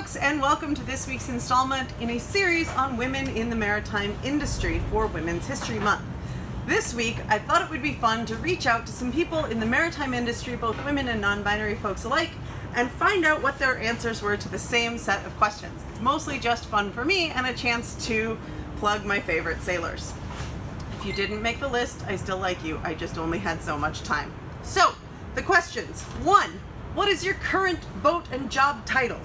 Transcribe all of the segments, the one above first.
folks, and welcome to this week's installment in a series on women in the maritime industry for Women's History Month. This week, I thought it would be fun to reach out to some people in the maritime industry, both women and non-binary folks alike, and find out what their answers were to the same set of questions. It's mostly just fun for me and a chance to plug my favorite sailors. If you didn't make the list, I still like you. I just only had so much time. So, the questions. 1. What is your current boat and job title?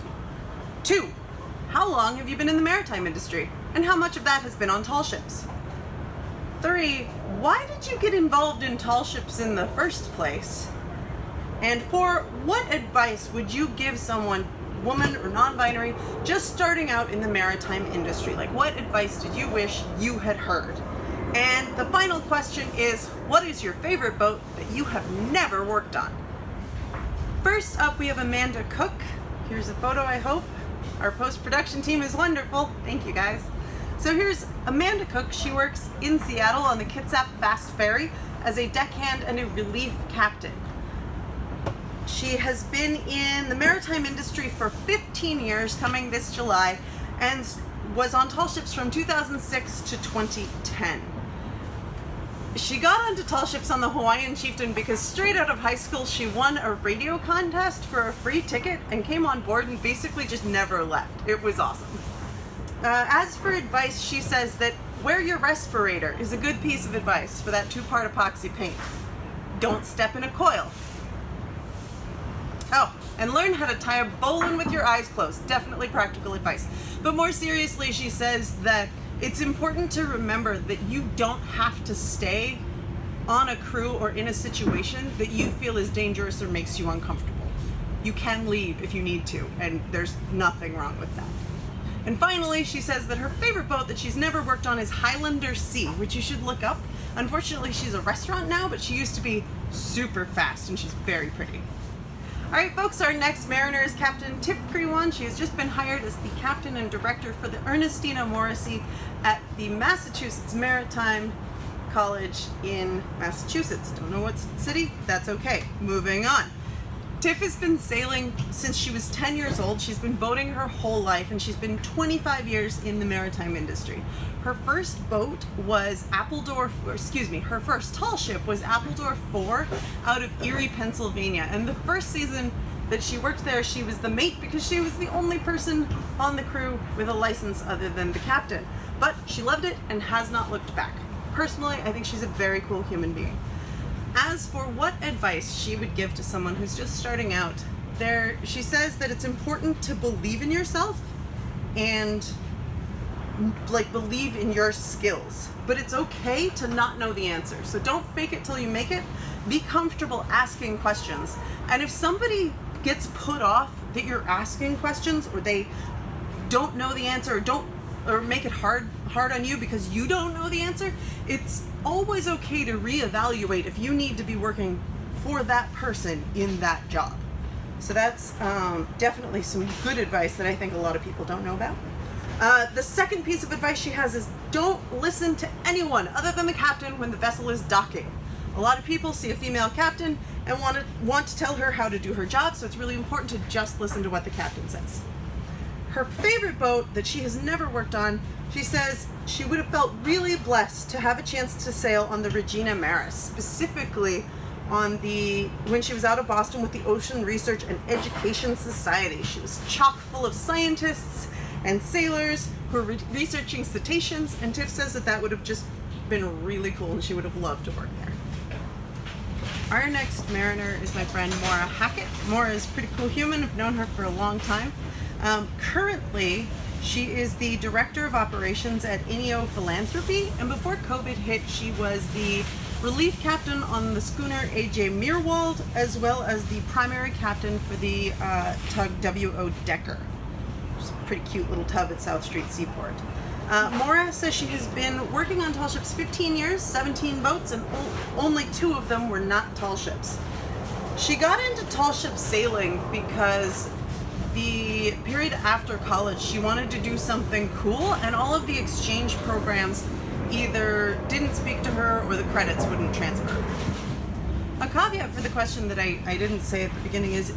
2. How long have you been in the maritime industry? And how much of that has been on tall ships? 3. Why did you get involved in tall ships in the first place? And 4. What advice would you give someone, woman or non-binary, just starting out in the maritime industry? Like, what advice did you wish you had heard? And the final question is, what is your favorite boat that you have never worked on? First up, we have Amanda Cook. Here's a photo, I hope. Our post-production team is wonderful. Thank you, guys. So here's Amanda Cook. She works in Seattle on the Kitsap Fast Ferry as a deckhand and a relief captain. She has been in the maritime industry for 15 years, coming this July, and was on tall ships from 2006 to 2010. She got onto tall ships on the Hawaiian Chieftain because straight out of high school she won a radio contest for a free ticket and came on board and basically just never left. It was awesome. As for advice, she says that wear your respirator is a good piece of advice for that 2-part epoxy paint. Don't step in a coil. Oh, and learn how to tie a bowline with your eyes closed. Definitely practical advice. But more seriously, she says that it's important to remember that you don't have to stay on a crew or in a situation that you feel is dangerous or makes you uncomfortable. You can leave if you need to, and there's nothing wrong with that. And finally, she says that her favorite boat that she's never worked on is Highlander C, which you should look up. Unfortunately, she's a restaurant now, but she used to be super fast, and she's very pretty. All right, folks, our next mariner is Captain Tiff Crewan. She has just been hired as the captain and director for the Ernestina Morrissey at the Massachusetts Maritime College in Massachusetts. Don't know what city? That's okay. Moving on. Tiff has been sailing since she was 10 years old. She's been boating her whole life, and she's been 25 years in the maritime industry. Her first boat was her first tall ship was Appledore 4 out of Erie, Pennsylvania. And the first season that she worked there, she was the mate because she was the only person on the crew with a license other than the captain. But she loved it and has not looked back. Personally, I think she's a very cool human being. As for what advice she would give to someone who's just starting out, she says that it's important to believe in yourself and believe in your skills. But it's okay to not know the answer. So don't fake it till you make it. Be comfortable asking questions. And if somebody gets put off that you're asking questions, or they don't know the answer, or make it hard on you because you don't know the answer, it's always okay to reevaluate if you need to be working for that person in that job. So that's definitely some good advice that I think a lot of people don't know about. The second piece of advice she has is don't listen to anyone other than the captain when the vessel is docking. A lot of people see a female captain and want to tell her how to do her job, so it's really important to just listen to what the captain says. Her favorite boat that she has never worked on, she says she would have felt really blessed to have a chance to sail on the Regina Maris, specifically when she was out of Boston with the Ocean Research and Education Society. She was chock full of scientists and sailors who were researching cetaceans, and Tiff says that would have just been really cool and she would have loved to work there. Our next mariner is my friend Maura Hackett. Maura is a pretty cool human. I've known her for a long time. Currently, she is the Director of Operations at Inio Philanthropy, and before COVID hit, she was the relief captain on the schooner A.J. Meerwald, as well as the primary captain for the tug W.O. Decker, which is a pretty cute little tub at South Street Seaport. Maura says she has been working on tall ships 15 years, 17 boats, and only 2 of them were not tall ships. She got into tall ship sailing because the period after college, she wanted to do something cool, and all of the exchange programs either didn't speak to her or the credits wouldn't transfer. A caveat for the question that I didn't say at the beginning is,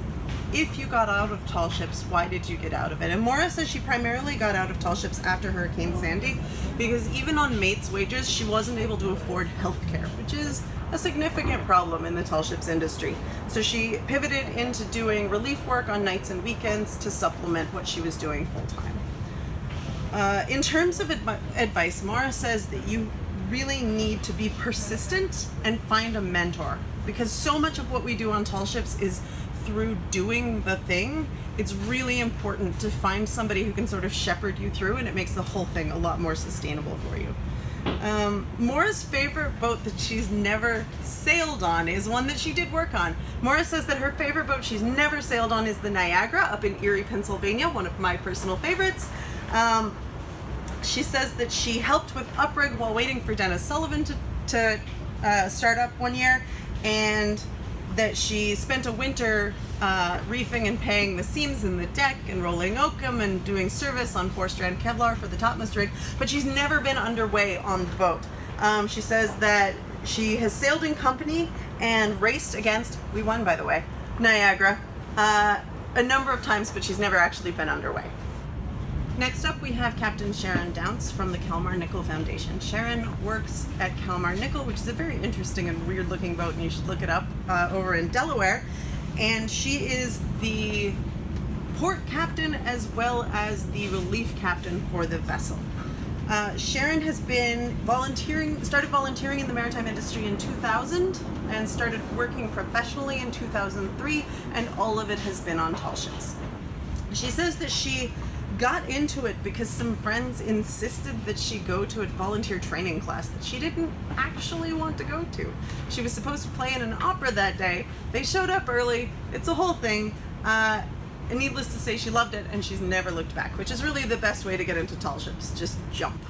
if you got out of tall ships, why did you get out of it? And Maura says she primarily got out of tall ships after Hurricane Sandy because even on mates' wages, she wasn't able to afford health care, which is a significant problem in the tall ships industry. So she pivoted into doing relief work on nights and weekends to supplement what she was doing full-time. In terms of advice, Maura says that you really need to be persistent and find a mentor, because so much of what we do on tall ships is through doing the thing. It's really important to find somebody who can sort of shepherd you through, and it makes the whole thing a lot more sustainable for you. Maura's favorite boat that she's never sailed on is one that she did work on. Maura says that her favorite boat she's never sailed on is the Niagara up in Erie, Pennsylvania, one of my personal favorites. She says that she helped with uprig while waiting for Dennis Sullivan to start up one year, and that she spent a winter reefing and paying the seams in the deck and rolling oakum and doing service on 4-strand Kevlar for the topmast rig, but she's never been underway on the boat. She says that she has sailed in company and raced against, we won by the way, Niagara a number of times, but she's never actually been underway. Next up, we have Captain Sharon Dounce from the Kalmar Nickel Foundation. Sharon works at Kalmar Nickel, which is a very interesting and weird-looking boat, and you should look it up, over in Delaware. And she is the port captain as well as the relief captain for the vessel. Sharon has been started volunteering in the maritime industry in 2000 and started working professionally in 2003, and all of it has been on tall ships. She says that she got into it because some friends insisted that she go to a volunteer training class that she didn't actually want to go to. She was supposed to play in an opera that day. They showed up early. It's a whole thing. And needless to say, she loved it, and she's never looked back, which is really the best way to get into tall ships. Just jump.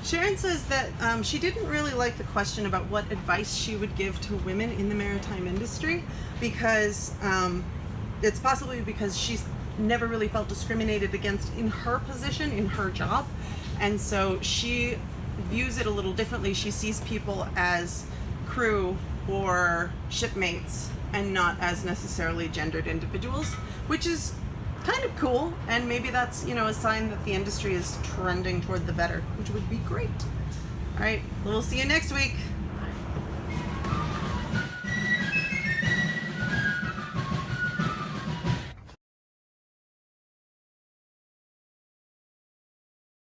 Sharon says that she didn't really like the question about what advice she would give to women in the maritime industry, because it's possibly because she's never really felt discriminated against in her position, in her job, and so she views it a little differently. She sees people as crew or shipmates and not as necessarily gendered individuals, which is kind of cool, and maybe that's, you know, a sign that the industry is trending toward the better, which would be great. All right, we'll see you next week.